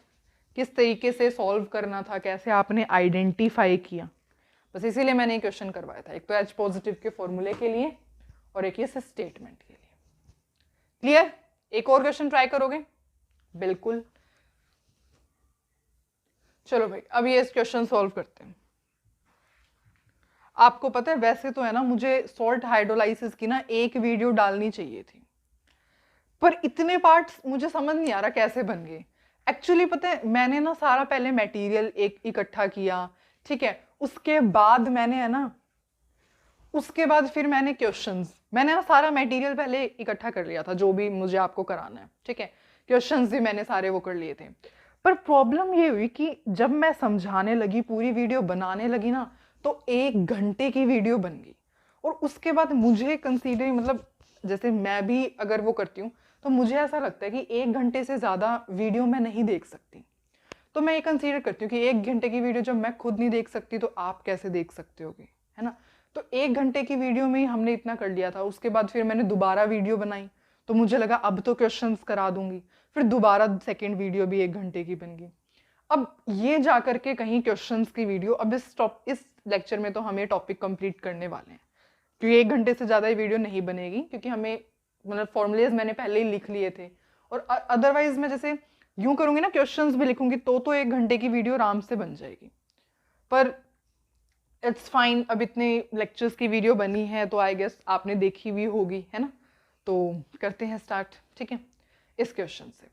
किस तरीके से सॉल्व करना था, कैसे आपने आइडेंटिफाई किया, बस इसीलिए मैंने ये क्वेश्चन करवाया था। एक तो H पॉजिटिव के फॉर्मूले के लिए और एक इस स्टेटमेंट के लिए। क्लियर? एक और क्वेश्चन ट्राई करोगे? बिल्कुल। चलो भाई, अब ये क्वेश्चन सॉल्व करते हैं। आपको पता है वैसे तो है ना, मुझे सॉल्ट हाइड्रोलाइसिस की ना एक वीडियो डालनी चाहिए थी, पर इतने पार्ट्स मुझे समझ नहीं आ रहा कैसे बन गए। एक्चुअली पता है मैंने ना सारा पहले मटेरियल एक इकट्ठा किया, ठीक है, उसके बाद मैंने है ना, उसके बाद फिर मैंने क्वेश्चंस, मैंने ना सारा मटेरियल पहले इकट्ठा कर लिया था जो भी मुझे आपको कराना है, ठीक है, क्वेश्चंस भी मैंने सारे वो कर लिए थे। पर प्रॉब्लम ये हुई कि जब मैं समझाने लगी, पूरी वीडियो बनाने लगी ना, तो 1 घंटे की वीडियो बन गई। और उसके बाद मुझे कंसीडर, मतलब जैसे मैं भी अगर वो करती हूँ तो मुझे ऐसा लगता है कि 1 घंटे से ज़्यादा वीडियो मैं नहीं देख सकती। तो मैं ये कंसीडर करती हूँ कि 1 घंटे की वीडियो जब मैं खुद नहीं देख सकती तो आप कैसे देख सकते होगे, है ना। तो 1 घंटे की वीडियो में ही हमने इतना कर लिया था। उसके बाद फिर मैंने दोबारा वीडियो बनाई तो मुझे लगा अब तो क्वेश्चंस करा दूंगी, फिर दोबारा सेकेंड वीडियो भी 1 घंटे की बन गई। अब ये जा करके कहीं क्वेश्चंस की वीडियो, अब इस लेक्चर में तो हम ये टॉपिक कंप्लीट करने वाले हैं, क्योंकि 1 घंटे से ज़्यादा ये वीडियो नहीं बनेगी, क्योंकि हमें मतलब फॉर्मूलेज मैंने पहले ही लिख लिए थे। और अदरवाइज मैं जैसे यूं करूंगी ना, क्वेश्चंस भी लिखूंगी तो 1 घंटे की वीडियो आराम से बन जाएगी। पर इट्स फाइन, अब इतने लेक्चर्स की वीडियो बनी है तो आई गेस आपने देखी भी होगी, है ना। तो करते हैं स्टार्ट, ठीक है। इस क्वेश्चन से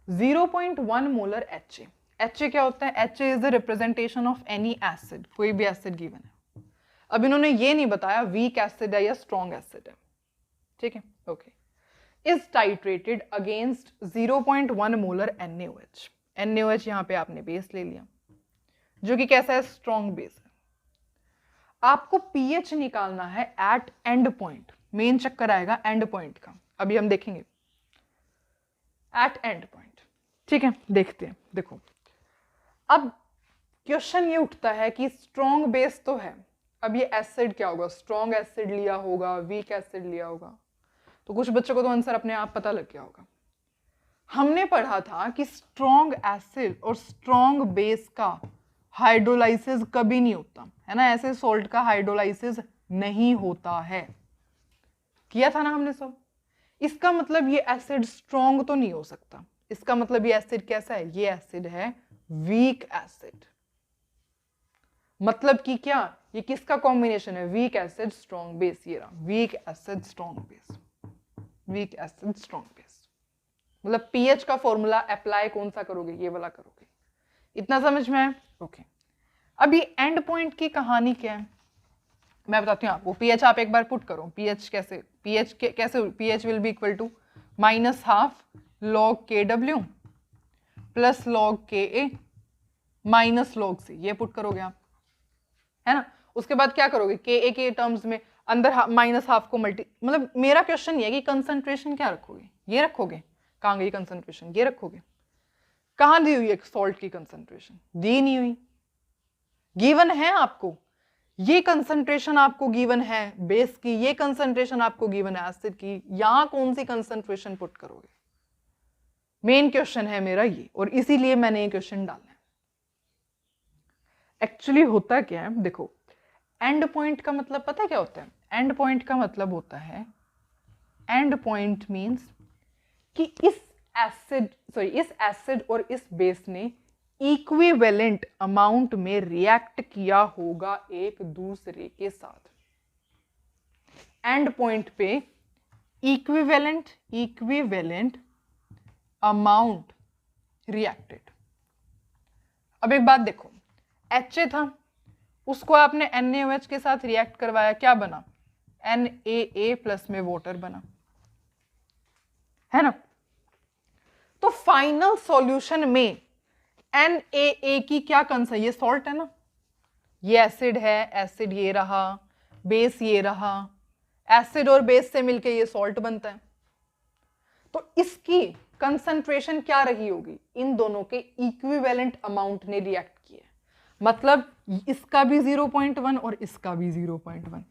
0.1 मोलर HA, HA क्या होता है? HA is the representation of any acid, कोई भी एसिड गिवन है। अब इन्होंने ये नहीं बताया वीक एसिड है या स्ट्रॉन्ग एसिड है, ठीक है, okay. Is titrated against 0.1 molar NaOH, NaOH यहाँ पे आपने बेस ले लिया जो कि कैसा है? स्ट्रॉन्ग बेस है। आपको पीएच निकालना है एट एंड पॉइंट, मेन चक्कर आएगा एंड पॉइंट का, अभी हम देखेंगे एट एंड पॉइंट, ठीक है। देखते हैं, देखो अब क्वेश्चन ये उठता है कि स्ट्रॉन्ग बेस तो है, अब ये एसिड क्या होगा? स्ट्रॉन्ग एसिड लिया होगा, वीक एसिड लिया होगा? तो कुछ बच्चों को तो आंसर अपने आप पता लग गया होगा। हमने पढ़ा था कि स्ट्रॉन्ग एसिड और स्ट्रॉन्ग बेस का हाइड्रोलाइसिस कभी नहीं होता है ना, ऐसे सॉल्ट का हाइड्रोलाइसिस नहीं होता है, किया था ना हमने सब। इसका मतलब ये एसिड स्ट्रॉन्ग तो नहीं हो सकता, इसका मतलब ये एसिड कैसा है? ये एसिड है वीक एसिड। मतलब कि क्या? ये किसका कॉम्बिनेशन है? वीक एसिड स्ट्रॉन्ग बेस, ये रहा weak acid strong base, weak acid strong base. मतलब पीएच का फॉर्मूला अप्लाई कौन सा करोगे? ये वाला करोगे। इतना समझ में आया? ओके। अब ये एंड पॉइंट की कहानी क्या है मैं बताती हूँ आपको। पीएच आप एक बार पुट करो, पीएच कैसे? PH will be equal to -12 log KW plus log KA minus log C, ये पुट करोगे आप, है ना। उसके बाद क्या करोगे? KA के टर्म्स में अंदर -12 को मतलब मेरा क्वेश्चन ये है कि कंसंट्रेशन क्या रखोगे? ये रखोगे? कहाँ गई कंसंट्रेशन? ये रखोगे? कहाँ दी हुई है सॉल्ट की कंसंट्रेशन? दी नहीं हुई, गिवन है आपको। ये कंसंट्रेशन आपको गिवन है बेस की, ये कंसंट्रेशन आपको गिवन है एसिड की, यहां कौन सी कंसंट्रेशन पुट करोगे? मेन क्वेश्चन है मेरा ये, और इसीलिए मैंने ये क्वेश्चन डालना है। एक्चुअली होता क्या है, देखो एंड पॉइंट का मतलब पता है क्या होता है? एंड पॉइंट का मतलब होता है, एंड पॉइंट मींस कि इस एसिड और इस बेस ने इक्विवेलेंट अमाउंट में रिएक्ट किया होगा एक दूसरे के साथ। एंड पॉइंट पे इक्विवेलेंट अमाउंट रिएक्टेड। अब एक बात देखो, HA था, उसको आपने NaOH के साथ रिएक्ट करवाया, क्या बना? NaA प्लस में वाटर बना, है ना। तो फाइनल सॉल्यूशन में NaA की क्या कंस है? ये सॉल्ट है ना, ये एसिड है, एसिड ये रहा, बेस ये रहा, एसिड और बेस से मिलके ये सॉल्ट बनता है। तो इसकी कंसंट्रेशन क्या रही होगी? इन दोनों के इक्विवेलेंट अमाउंट ने रिएक्ट किया, मतलब इसका भी 0.1 और इसका भी 0.1।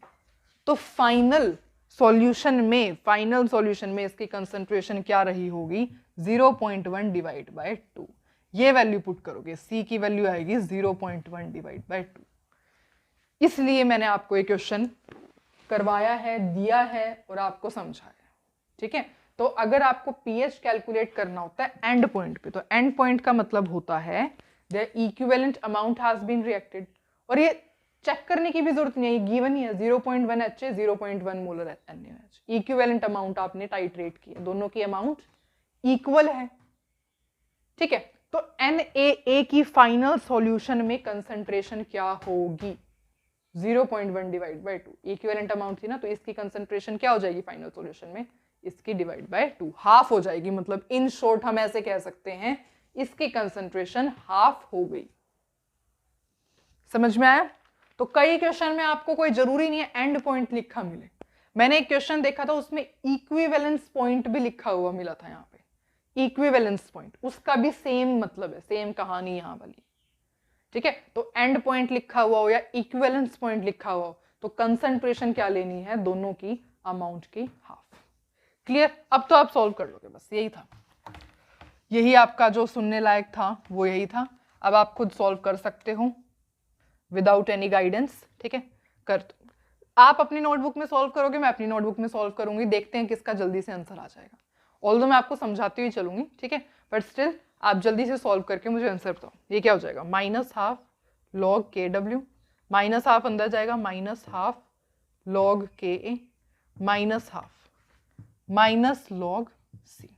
तो फाइनल सॉल्यूशन में इसकी कंसंट्रेशन क्या रही होगी? 0.1 डिवाइड बाय 2। ये वैल्यू पुट करोगे, C की वैल्यू आएगी 0.1 डिवाइड बाय 2। इसलिए मैंने आपको एक क्वेश्चन करवाया है, दिया है और आपको समझाया, ठीक है। तो अगर आपको पीएच कैलकुलेट करना होता है एंड पॉइंट पे, तो एंड पॉइंट का मतलब होता है the equivalent amount has been reacted, और ये चेक करने की भी जरूरत नहीं है, ये गिवन ही है 0.1 HA 0.1 molar NaOH। Equivalent amount आपने टाइट्रेट किया, दोनों की अमाउंट इक्वल है, ठीक है। तो NaA की फाइनल सॉल्यूशन में कंसंट्रेशन क्या होगी? 0.1 डिवाइड बाय 2, इक्विवेलेंट अमाउंट थी ना, तो इसकी कंसंट्रेशन क्या हो जाएगी फाइनल सॉल्यूशन में? इसकी डिवाइड बाय 2, हाफ हो जाएगी। मतलब इन शॉर्ट हम ऐसे कह सकते हैं इसकी कंसंट्रेशन हाफ हो गई। समझ में आया? तो कई क्वेश्चन में आपको कोई जरूरी नहीं है एंड पॉइंट लिखा मिले। मैंने एक क्वेश्चन देखा था, उसमें इक्विवेलेंस पॉइंट भी लिखा हुआ मिला था, यहाँ पे इक्विवेलेंस पॉइंट, उसका भी सेम मतलब है, सेम कहानी यहाँ वाली, ठीक है। तो एंड पॉइंट लिखा हुआ हो या इक्विवेलेंस पॉइंट लिखा हुआ हो, तो कंसंट्रेशन क्या लेनी है? दोनों की अमाउंट की हाफ। क्लियर? अब तो आप सॉल्व कर लोगे, बस यही था, यही आपका जो सुनने लायक था वो यही था। अब आप खुद सॉल्व कर सकते हो विदाउट एनी गाइडेंस, ठीक है। कर आप अपनी नोटबुक में सॉल्व करोगे, मैं अपनी नोटबुक में सॉल्व करूंगी, देखते हैं किसका जल्दी से आंसर आ जाएगा। ऑल्दो मैं आपको समझाती हुई चलूंगी, ठीक है, बट स्टिल आप जल्दी से सॉल्व करके मुझे आंसर बताओ। ये क्या हो जाएगा? -12 log KW, -12 अंदर जाएगा, -12 log KA, -12 minus log c.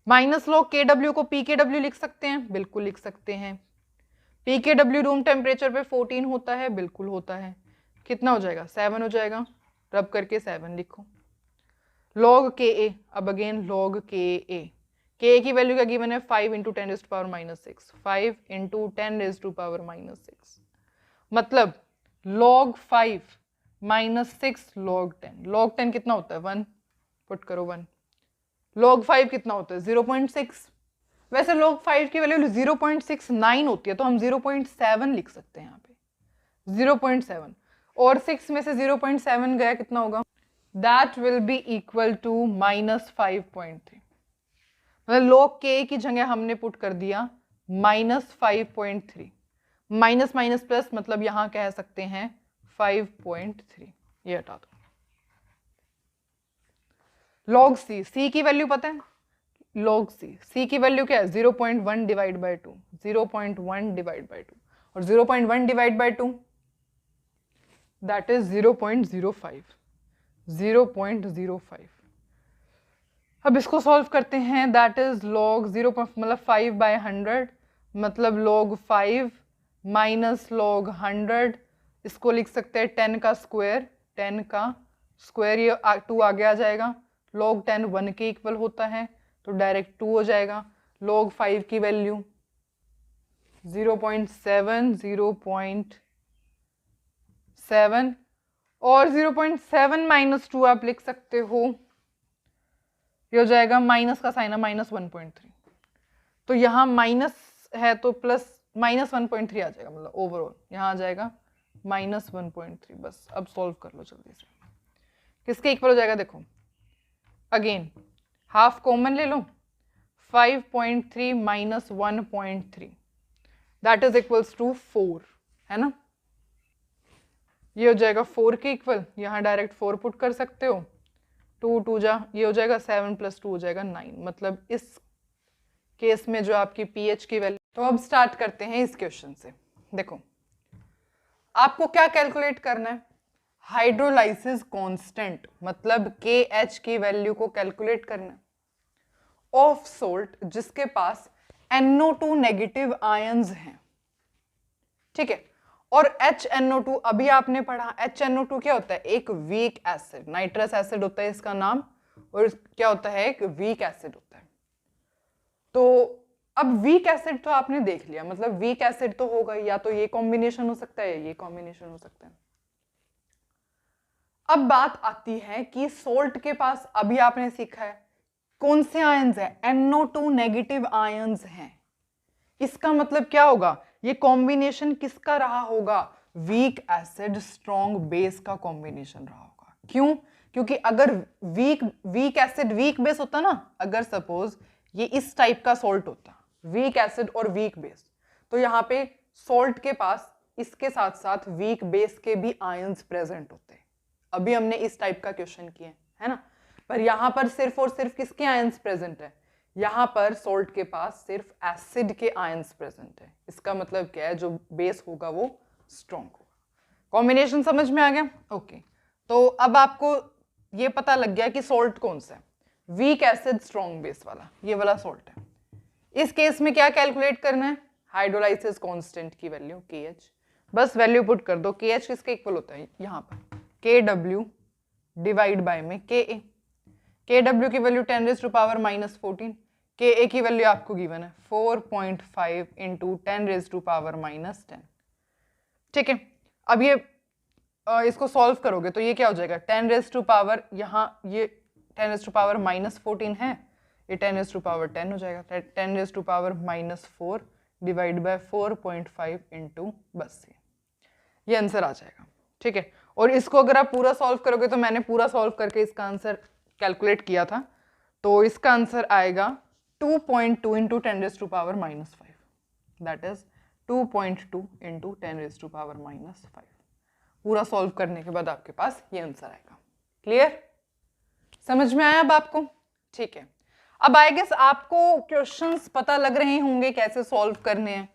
Minus log के डब्ल्यू को पी के डब्ल्यू लिख सकते हैं, बिल्कुल लिख सकते हैं। पी के डब्ल्यू रूम टेम्परेचर पे 14 होता है, बिल्कुल होता है। कितना हो जाएगा? 7 हो जाएगा। रब करके 7 लिखो। लॉग के ए, अब अगेन लॉग के ए की वैल्यू क्या गिवन है? 5 into 10 raise to power minus 6, 5 into 10 raise to power minus 6, मतलब log 5 माइनस 6 log 10। log 10 कितना होता है? 1, पुट करो 1। log 5 कितना होता है? 0.6। वैसे log 5 की वैल्यू 0.69 होती है, तो हम 0.7 लिख सकते हैं यहाँ पे, 0.7। और 6 में से 0.7 गया, कितना होगा? That will be equal to minus 5.3। मतलब log k की जगह हमने पुट कर दिया माइनस 5.3। माइनस माइनस प्लस, मतलब यहां कह सकते हैं 5.3। ये हटा दो। log c की वैल्यू पता है? log c की वैल्यू क्या है? 0.1 डिवाइड बाई 2, 0.1 डिवाइड बाई 2, और 0.1 डिवाइड बाई 2 दैट इज 0.05, 0.05। अब इसको सॉल्व करते हैं। दैट इज log 0 मतलब 5/100, मतलब log 5 माइनस log 100। इसको लिख सकते हैं 10 का स्क्वायर, 10 का स्क्वायर, ये 2 आगे आ जाएगा। log 10 1 के इक्वल होता है, तो डायरेक्ट 2 हो जाएगा। log 5 की वैल्यू 0.7, 0.7, और 0.7 माइनस 2 आप लिख सकते हो, ये हो जाएगा माइनस का साइन है, माइनस 1.3। तो यहाँ माइनस है तो प्लस माइनस 1.3 आ जाएगा, मतलब ओवरऑल यहाँ आ जाएगा माइनस 1.3। बस अब सॉल्व कर लो जल्दी से। किसके इक्वल हो जाएगा? देखो अगेन हाफ कॉमन ले लो, 5.3 minus 1.3 that is equals to 4, है ना? ये हो जाएगा 4 के इक्वल, यहाँ डायरेक्ट 4 पुट कर सकते हो। 2 2 जा, ये हो जाएगा 7 प्लस 2 हो जाएगा 9, मतलब इस केस में जो आपकी पीएच की वैल्यू। तो अब स्टार्ट करते हैं इस क्वेश्चन से। देखो आपको क्या कैलकुलेट करना है? हाइड्रोलाइसिस कांस्टेंट, मतलब KH की वैल्यू को कैलकुलेट करना है ऑफ सोल्ट जिसके पास NO2 नेगेटिव आयंस हैं, ठीक है। और HNO2 अभी आपने पढ़ा, HNO2 क्या होता है? एक वीक एसिड, नाइट्रस एसिड होता है इसका नाम, और क्या होता है? एक वीक एसिड होता है। तो अब वीक एसिड तो आपने देख लिया, मतलब वीक एसिड तो होगा, या तो ये कॉम्बिनेशन हो सकता है, ये कॉम्बिनेशन हो सकता है। अब बात आती है कि सोल्ट के पास अभी आपने सीखा है कौन से आयंस है? NO2 नेगेटिव आयंस हैं। इसका मतलब क्या होगा? ये कॉम्बिनेशन किसका रहा होगा? वीक एसिड स्ट्रॉन्ग बेस का कॉम्बिनेशन रहा होगा। क्यों? क्योंकि अगर वीक एसिड वीक बेस होता ना, अगर सपोज ये इस टाइप का सोल्ट होता, वीक एसिड और वीक बेस, तो यहाँ पे सोल्ट के पास इसके साथ साथ वीक बेस के भी आयंस प्रेजेंट होते हैं। अभी हमने इस टाइप का क्वेश्चन किया है ना, पर यहाँ पर सिर्फ और सिर्फ किसके आयंस प्रेजेंट है? यहाँ पर सोल्ट के पास सिर्फ एसिड के आयंस प्रेजेंट है। इसका मतलब क्या है? जो बेस होगा वो स्ट्रॉन्ग होगा। कॉम्बिनेशन समझ में आ गया? ओके। तो अब आपको ये पता लग गया कि सोल्ट कौन सा है, वीक एसिड स्ट्रॉन्ग बेस वाला, ये वाला सोल्ट है। इस केस में क्या कैलकुलेट करना है? हाइड्रोलाइसिस कांस्टेंट की वैल्यू KH, बस वैल्यू पुट कर दो। KH किसके इक्वल होता है? यहाँ पर KW डिवाइड बाय में KA। KW की value 10 raise to power minus 14, KA की वैल्यू आपको गिवन है 4.5 into 10 raise to power minus 10, ठीक है। अब ये इसको सॉल्व करोगे तो ये क्या हो जाएगा? 10 रेज़ टू पावर, यहाँ ये 10 रेज़ टू पावर माइनस 14 है, ये 10 रेज़ टू पावर 10 हो जाएगा। 10 raise to power minus 4 divide by 4.5 into, बस ये आंसर आ जाएगा, ठीक है। और इसको अगर आप पूरा सॉल्व करोगे, तो मैंने पूरा सॉल्व करके इसका आंसर कैलकुलेट किया था, तो इसका आंसर आएगा 2.2 into 10 raise to power minus 5, that is 2.2 into 10 raise to power minus 5। पूरा सॉल्व करने के बाद आपके पास ये आंसर आएगा। क्लियर? समझ में आया अब आपको? ठीक है। अब आई गेस आपको क्वेश्चंस पता लग रहे होंगे कैसे सॉल्व करने हैं,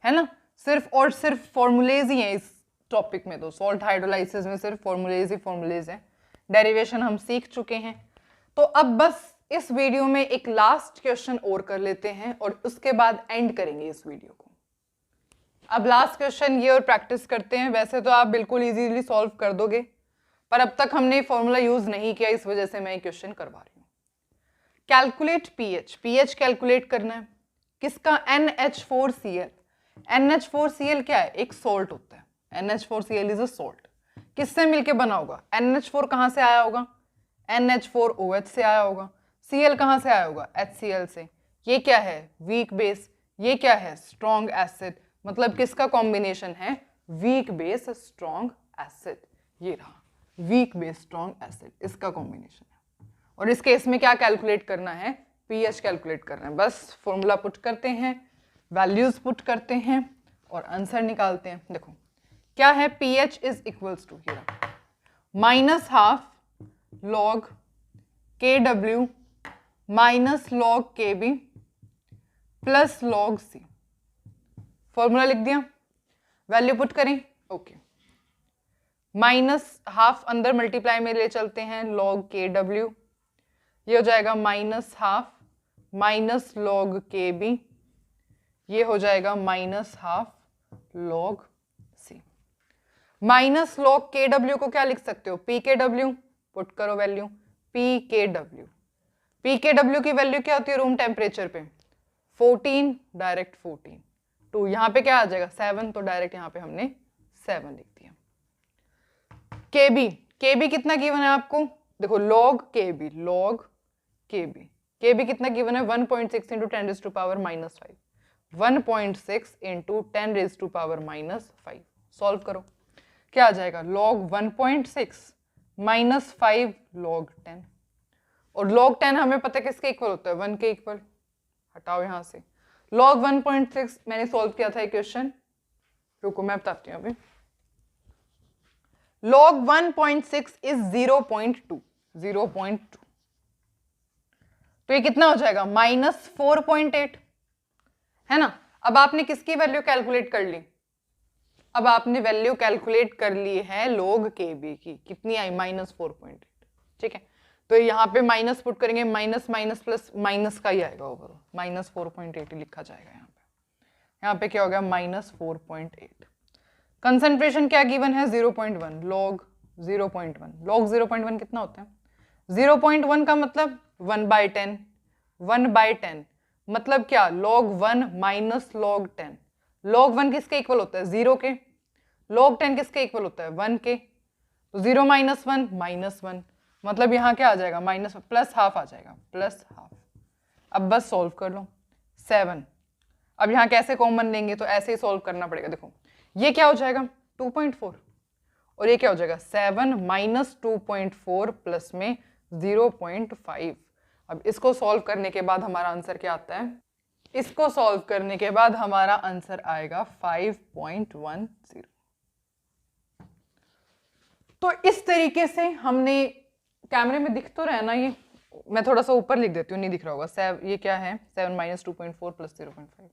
है ना? सिर्फ और सिर्फ फॉर्मूलेज ही हैं इस टॉपिक में, तो सॉल्ट हाइड्रोलाइसिस में सिर्फ फॉर्मूलेज ही फॉर्मूलेज हैं। डेरिवेशन हम सीख चुके हैं, तो अब बस इस वीडियो में एक लास्ट क्वेश्चन और कर लेते हैं और उसके बाद एंड करेंगे इस वीडियो को। अब लास्ट क्वेश्चन ये और प्रैक्टिस करते हैं। वैसे तो आप बिल्कुल इजीली सॉल्व कर दोगे, पर अब तक हमने फॉर्मूला यूज नहीं किया, इस वजह से मैं ये क्वेश्चन करवा रही हूँ। कैलकुलेट पीएच, पीएच कैलकुलेट करना है किसका? NH4Cl। NH4Cl क्या है? एक सॉल्ट होता है। NH4Cl is a salt. किससे मिलके बना होगा? NH4 कहाँ से आया होगा? NH4OH से आया होगा। Cl कहाँ से आया होगा? HCl से। ये क्या है? Weak base. ये क्या है? Strong acid. मतलब किसका कॉम्बिनेशन है? Weak base strong acid. ये रहा वीक बेस स्ट्रॉन्ग एसिड, इसका कॉम्बिनेशन है। और इस केस में क्या कैलकुलेट करना है? पीएच कैलकुलेट करना है। बस फॉर्मूला पुट करते हैं, वैल्यूज पुट करते हैं और आंसर निकालते हैं। देखो क्या है? PH is equals to -½ log KW minus log KB plus log C। Formula लिख दिया, वैल्यू पुट करें। ओके, -½ अंदर मल्टीप्लाई में ले चलते हैं, log KW ये हो जाएगा -½ माइनस log KB, ये हो जाएगा -½ log C। Minus log KW को क्या लिख सकते हो? PKW। पुट करो वैल्यू PKW। PKW की वैल्यू क्या होती है रूम टेम्परेचर पे? 14, डायरेक्ट 14। तो यहाँ पे क्या आ जाएगा? 7, तो डायरेक्ट यहाँ पे हमने 7 लिख दिया। KB, KB कितना गिवन है आपको? देखो log KB कितना गिवन है? 1.6 इंटू 10⁻⁻⁵ 1.6 इंटू 10⁻⁻⁵। सॉल्व करो, क्या आ जाएगा? log 1.6 minus 5 log 10। और log 10 हमें पता है किसके इक्वल होता है? 1 के इक्वल। हटाओ यहां से। log 1.6 मैंने सॉल्व किया था क्वेश्चन, रुको मैं बताती हूँ अभी। log 1.6 is 0.2। तो ये कितना हो जाएगा? -4.8 है ना। अब आपने किसकी वैल्यू कैलकुलेट कर ली? अब आपने वैल्यू कैलकुलेट कर ली है log KB की। कितनी आई? -4.8। ठीक है, तो यहाँ पे माइनस पुट करेंगे, माइनस माइनस प्लस माइनस का ही आएगा ओवरऑल, -4.8 लिखा जाएगा यहाँ पे। यहाँ पे क्या हो गया? -4.8। कंसंट्रेशन क्या गिवन है? 0.1 log 0.1। log 0.1 कितना होता है? 0.1 का मतलब 1/10। 1/10 मतलब क्या? log 1 minus log 10। log 1 किसके इक्वल होता है? 0 के। log 10 किसके इक्वल होता है? 1 के। तो 0 - 1 -1 मतलब यहाँ क्या आ जाएगा? माइनस प्लस हाफ आ जाएगा, +½ अब बस सॉल्व कर लो। 7, अब यहाँ कैसे कॉमन लेंगे? तो ऐसे ही सॉल्व करना पड़ेगा। देखो ये क्या हो जाएगा? 2.4 और ये क्या हो जाएगा? 7 माइनस 2.4 प्लस में 0.5। अब इसको सॉल्व करने के बाद हमारा आंसर क्या आता है? इसको सॉल्व करने के बाद हमारा आंसर आएगा 5.10। तो इस तरीके से हमने, कैमरे में दिख तो रहा है ना ये? मैं थोड़ा सा ऊपर लिख देती हूँ, नहीं दिख रहा होगा। ये क्या है? 7 माइनस 2.4 प्लस 0.5।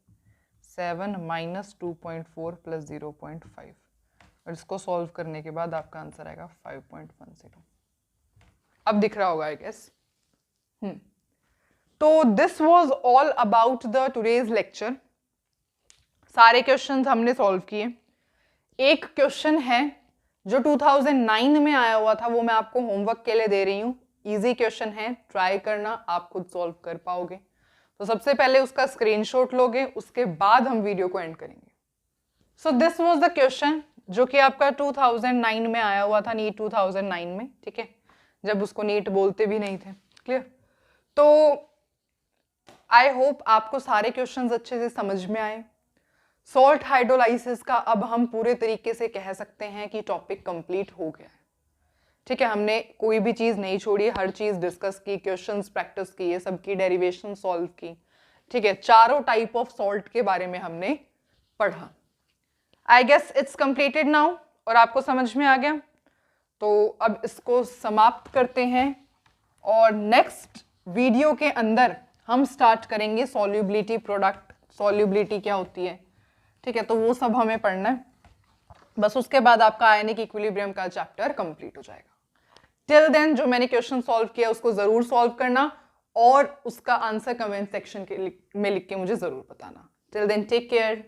7 माइनस 2.4 प्लस 0.5 और इसको सॉल्व करने के बाद आपका आंसर आएगा 5.10। अब दिख रहा होगा आई गेस। तो this was all about the today's lecture. सारे क्वेश्चंस हमने सॉल्व किए। एक क्वेश्चन है जो 2009 में आया हुआ था, वो मैं आपको होमवर्क के लिए दे रही हूँ। इजी क्वेश्चन है, ट्राई करना, आप खुद सॉल्व कर पाओगे। तो सबसे पहले उसका स्क्रीनशॉट लोगे, उसके बाद हम वीडियो को एंड करेंगे। So this was the question जो कि आपका 2009 में आया हुआ था, नीट 2009 में। ठीक है, जब उसको नीट बोलते भी नहीं थे। क्लियर? तो आई होप आपको सारे क्वेश्चंस अच्छे से समझ में आए। सॉल्ट हाइड्रोलाइसिस का अब हम पूरे तरीके से कह सकते हैं कि टॉपिक कंप्लीट हो गया है। ठीक है, हमने कोई भी चीज नहीं छोड़ी, हर चीज डिस्कस की, क्वेश्चंस प्रैक्टिस किए, सबकी डेरिवेशन सॉल्व की। ठीक है, चारों टाइप ऑफ सॉल्ट के बारे में हमने पढ़ा। I guess it's completed now, और आपको समझ में आ गया। तो अब इसको समाप्त करते हैं और नेक्स्ट वीडियो के अंदर हम स्टार्ट करेंगे सॉल्युबिलिटी प्रोडक्ट, सॉल्युबिलिटी क्या होती है। ठीक है, तो वो सब हमें पढ़ना है। बस उसके बाद आपका आयनिक इक्विलिब्रियम का चैप्टर कंप्लीट हो जाएगा। टिल देन जो मैंने क्वेश्चन सॉल्व किया उसको जरूर सॉल्व करना और उसका आंसर कमेंट सेक्शन में लिख के मुझे जरूर बताना। Till then take care.